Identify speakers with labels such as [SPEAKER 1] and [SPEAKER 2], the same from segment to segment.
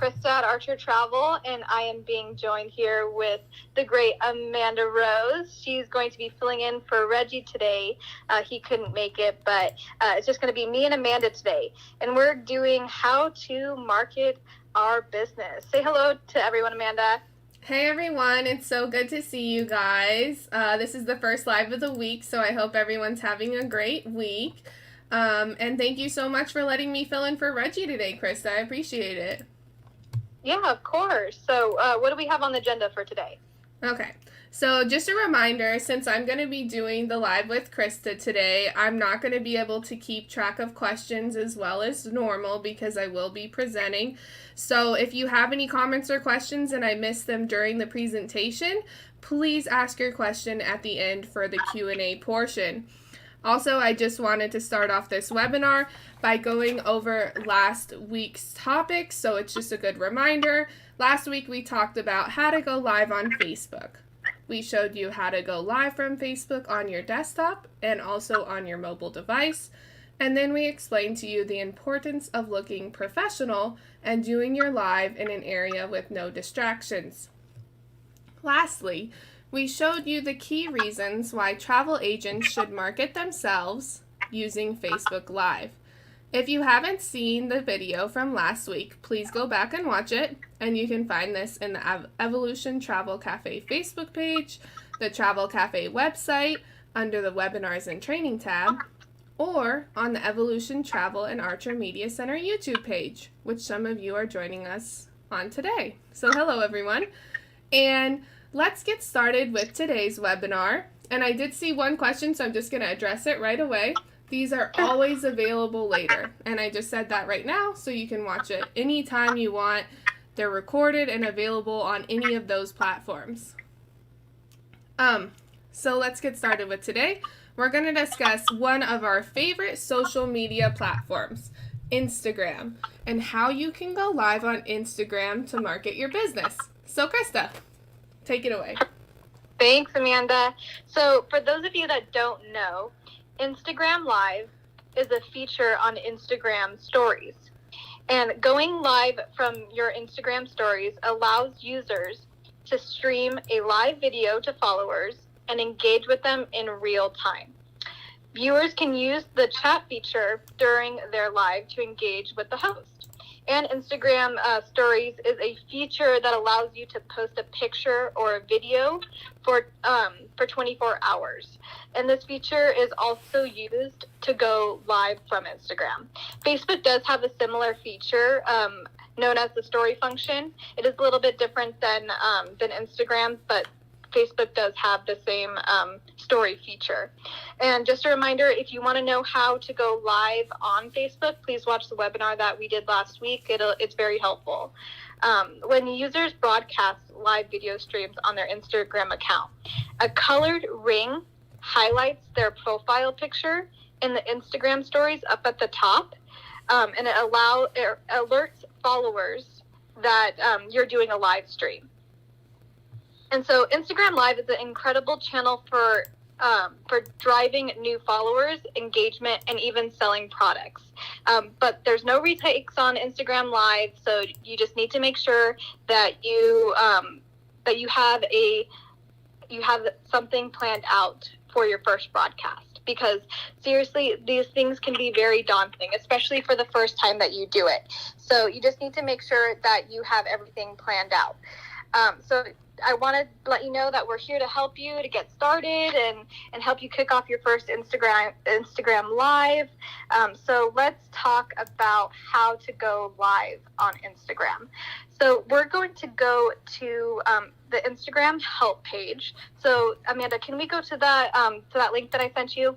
[SPEAKER 1] Krista at Archer Travel, and I am being joined here with the great Amanda Rose. She's going to be filling in for Reggie today. He couldn't make it, but it's just going to be me and Amanda today. And we're doing how to market our business. Say hello to everyone, Amanda.
[SPEAKER 2] Hey everyone, it's so good to see you guys. This is the first live of the week, so I hope everyone's having a great week. And thank you so much for letting me fill in for Reggie today, Krista. I appreciate it.
[SPEAKER 1] Yeah, of course. So what do we have on the agenda for today?
[SPEAKER 2] Okay, so just a reminder, since I'm going to be doing the live with Krista today, I'm not going to be able to keep track of questions as well as normal because I will be presenting. So if you have any comments or questions and I miss them during the presentation, please ask your question at the end for the Q&A portion. Also, I just wanted to start off this webinar by going over last week's topics, so it's just a good reminder. Last week we talked about how to go live on Facebook. We showed you how to go live from Facebook on your desktop and also on your mobile device. And then we explained to you the importance of looking professional and doing your live in an area with no distractions. Lastly, we showed you the key reasons why travel agents should market themselves using Facebook Live. If you haven't seen the video from last week, please go back and watch it, and you can find this in the Evolution Travel Cafe Facebook page, the Travel Cafe website under the Webinars and Training tab, or on the Evolution Travel and Archer Media Center YouTube page, which some of you are joining us on today. So hello everyone, and let's get started with today's webinar. And I did see one question, so I'm just going to address it right away. These are always available later, and I just said that right now, so you can watch it anytime you want. They're recorded and available on any of those platforms. So let's get started with today. We're going to discuss one of our favorite social media platforms, Instagram, and how you can go live on Instagram to market your business. So Krista, take it away.
[SPEAKER 1] Thanks, Amanda. So for those of you that don't know, Instagram Live is a feature on Instagram Stories. And going live from your Instagram Stories allows users to stream a live video to followers and engage with them in real time. Viewers can use the chat feature during their live to engage with the host. And Instagram Stories is a feature that allows you to post a picture or a video for 24 hours. And this feature is also used to go live from Instagram. Facebook does have a similar feature known as the story function. It is a little bit different than Instagram, but Facebook does have the same story feature. And just a reminder, if you want to know how to go live on Facebook, please watch the webinar that we did last week. It's very helpful. When users broadcast live video streams on their Instagram account, a colored ring highlights their profile picture in the Instagram stories up at the top, and it alerts followers that you're doing a live stream. And so Instagram Live is an incredible channel for driving new followers, engagement, and even selling products. But there's no retakes on Instagram Live, so you just need to make sure that you have something planned out for your first broadcast. Because seriously, these things can be very daunting, especially for the first time that you do it. So you just need to make sure that you have everything planned out. So I want to let you know that we're here to help you to get started and help you kick off your first Instagram Live. So let's talk about how to go live on Instagram. So we're going to go to the Instagram help page. So Amanda, can we go to that link that I sent you?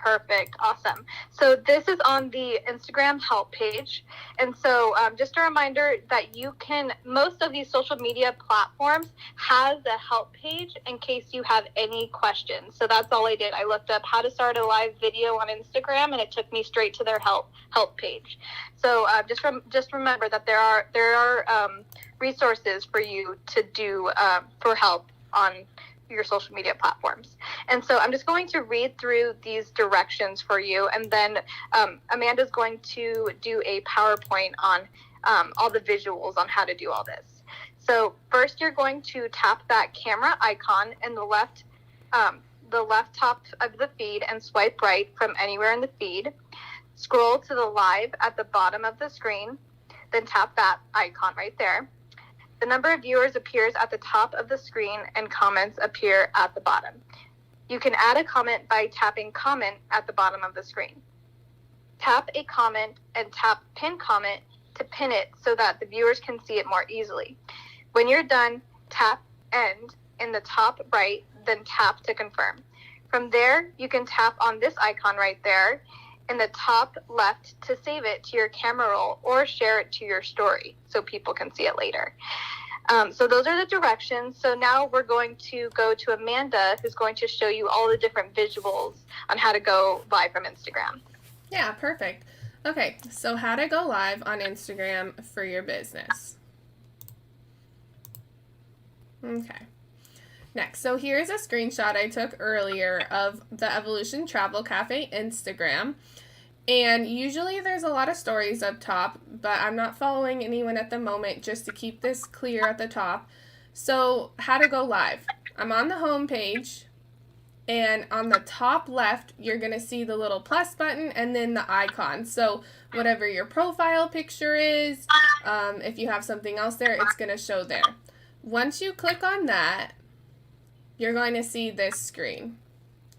[SPEAKER 1] Perfect. Awesome. So this is on the Instagram help page. And so just a reminder that most of these social media platforms has a help page in case you have any questions. So that's all I did. I looked up how to start a live video on Instagram, and it took me straight to their help page. So just remember that there are resources for you to do for help on your social media platforms. And so I'm just going to read through these directions for you, and then Amanda's going to do a PowerPoint on all the visuals on how to do all this. So first you're going to tap that camera icon in the left top of the feed and swipe right from anywhere in the feed. Scroll to the live at the bottom of the screen, then tap that icon right there. The number of viewers appears at the top of the screen and comments appear at the bottom. You can add a comment by tapping comment at the bottom of the screen. Tap a comment and tap pin comment to pin it so that the viewers can see it more easily. When you're done, tap end in the top right, then tap to confirm. From there, you can tap on this icon right there in the top left to save it to your camera roll or share it to your story so people can see it later. So those are the directions. So now we're going to go to Amanda, who's going to show you all the different visuals on how to go live from Instagram.
[SPEAKER 2] Yeah, perfect. Okay, so how to go live on Instagram for your business. Okay. Next, so here's a screenshot I took earlier of the Evolution Travel Cafe Instagram. And usually there's a lot of stories up top, but I'm not following anyone at the moment just to keep this clear at the top. So how to go live. I'm on the home page, and on the top left, you're going to see the little plus button and then the icon. So whatever your profile picture is, if you have something else there, it's going to show there. Once you click on that, you're going to see this screen.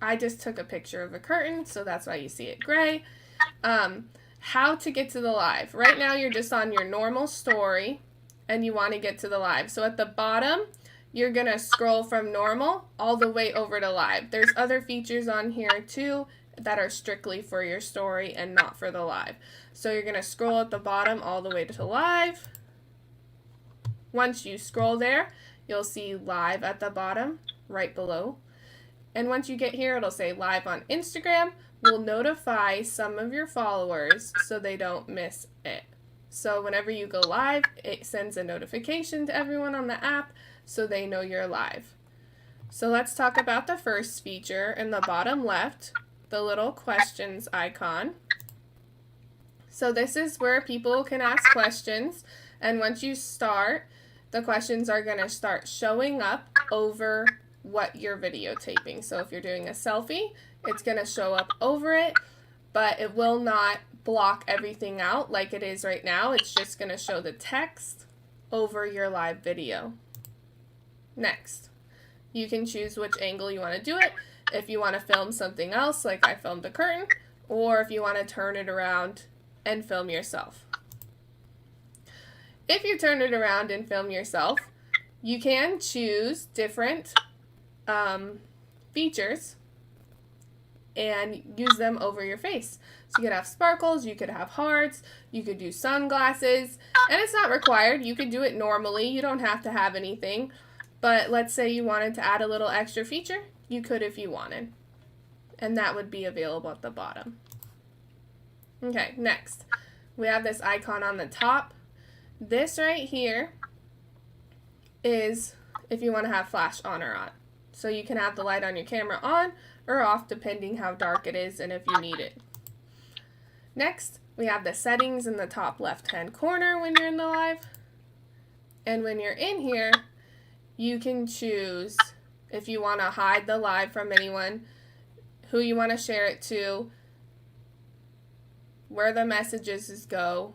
[SPEAKER 2] I just took a picture of a curtain, so that's why you see it gray. How to get to the live. Right now you're just on your normal story and you want to get to the live. So at the bottom, you're going to scroll from normal all the way over to live. There's other features on here too that are strictly for your story and not for the live. So you're going to scroll at the bottom all the way to live. Once you scroll there, you'll see live at the bottom right below. And once you get here, it'll say live on Instagram. Will notify some of your followers so they don't miss it. So whenever you go live, it sends a notification to everyone on the app so they know you're live. So let's talk about the first feature in the bottom left, the little questions icon. So this is where people can ask questions, and once you start, the questions are going to start showing up over what you're videotaping. So if you're doing a selfie, it's going to show up over it, but it will not block everything out like it is right now. It's just going to show the text over your live video. Next, you can choose which angle you want to do it. If you want to film something else, like I filmed a curtain, or if you want to turn it around and film yourself. If you turn it around and film yourself, you can choose different features and use them over your face. So you could have sparkles, you could have hearts, you could do sunglasses, and it's not required. You could do it normally. You don't have to have anything. But let's say you wanted to add a little extra feature, you could if you wanted. And that would be available at the bottom. Okay, next. We have this icon on the top. This right here is if you want to have flash on or on. So you can have the light on your camera on or off depending how dark it is and if you need it. Next, we have the settings in the top left-hand corner when you're in the live. And when you're in here, you can choose if you want to hide the live from anyone, who you want to share it to, where the messages go.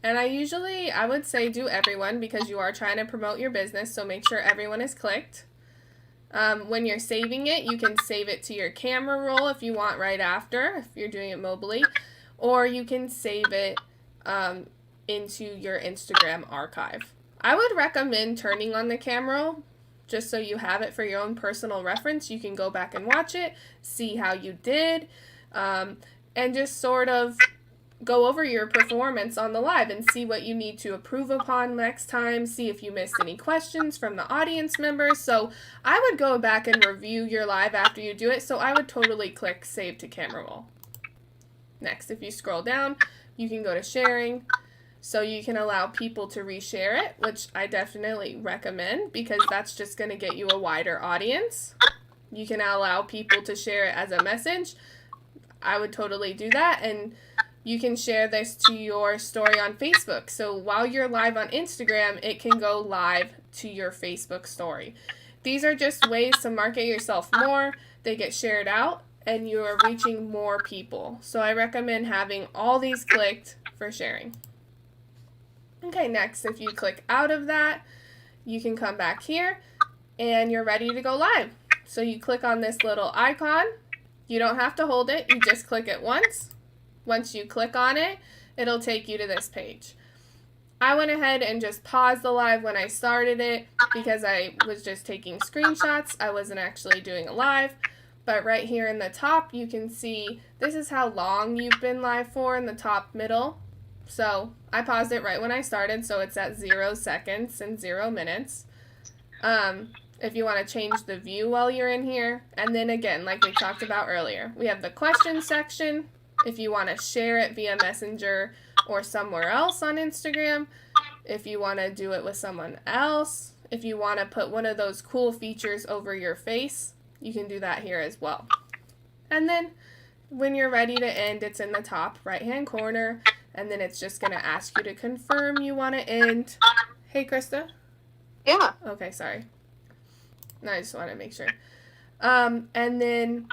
[SPEAKER 2] And I would say do everyone because you are trying to promote your business, so make sure everyone is clicked. When you're saving it, you can save it to your camera roll if you want right after, if you're doing it mobily, or you can save it into your Instagram archive. I would recommend turning on the camera roll just so you have it for your own personal reference. You can go back and watch it, see how you did, and just sort of go over your performance on the live and see what you need to improve upon next time, see if you missed any questions from the audience members. So I would go back and review your live after you do it, so I would totally click Save to Camera Roll. Next, if you scroll down, you can go to Sharing. So you can allow people to reshare it, which I definitely recommend because that's just going to get you a wider audience. You can allow people to share it as a message. I would totally do that. And you can share this to your story on Facebook. So while you're live on Instagram, it can go live to your Facebook story. These are just ways to market yourself more. They get shared out and you are reaching more people. So I recommend having all these clicked for sharing. Okay, next, if you click out of that, you can come back here and you're ready to go live. So you click on this little icon. You don't have to hold it. You just click it once. Once you click on it, it'll take you to this page. I went ahead and just paused the live when I started it because I was just taking screenshots. I wasn't actually doing a live. But right here in the top, you can see this is how long you've been live for in the top middle. So I paused it right when I started, so it's at 0 seconds and 0 minutes. If you want to change the view while you're in here. And then again, like we talked about earlier, we have the question section. If you want to share it via Messenger or somewhere else on Instagram, if you want to do it with someone else, if you want to put one of those cool features over your face, you can do that here as well. And then when you're ready to end, it's in the top right-hand corner, and then it's just going to ask you to confirm you want to end. Hey, Krista?
[SPEAKER 1] Yeah.
[SPEAKER 2] Okay, sorry. No, I just want to make sure. And then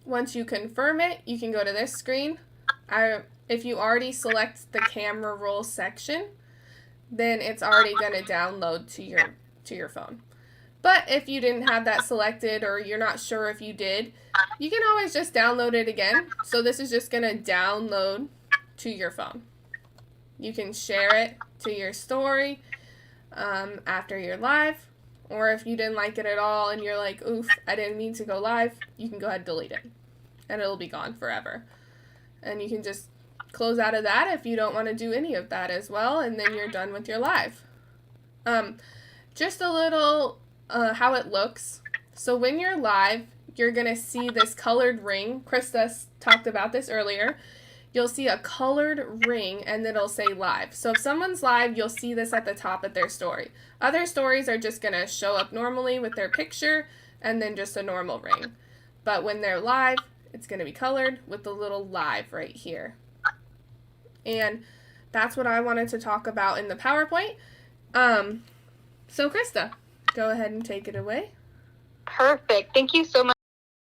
[SPEAKER 2] once you confirm it, you can go to this screen. If you already select the camera roll section, then it's already going to download to your phone. But if you didn't have that selected or you're not sure if you did, you can always just download it again. So this is just going to download to your phone. You can share it to your story after you're live. Or if you didn't like it at all and you're like, oof, I didn't mean to go live, you can go ahead and delete it. And it'll be gone forever. And you can just close out of that if you don't want to do any of that as well. And then you're done with your live. Just a little how it looks. So when you're live, you're going to see this colored ring. Krista talked about this earlier. You'll see a colored ring and it'll say live. So if someone's live, you'll see this at the top of their story. Other stories are just going to show up normally with their picture and then just a normal ring. But when they're live, it's going to be colored with the little live right here. And that's what I wanted to talk about in the PowerPoint. So Krista, go ahead and take it away.
[SPEAKER 1] Perfect. Thank you so much.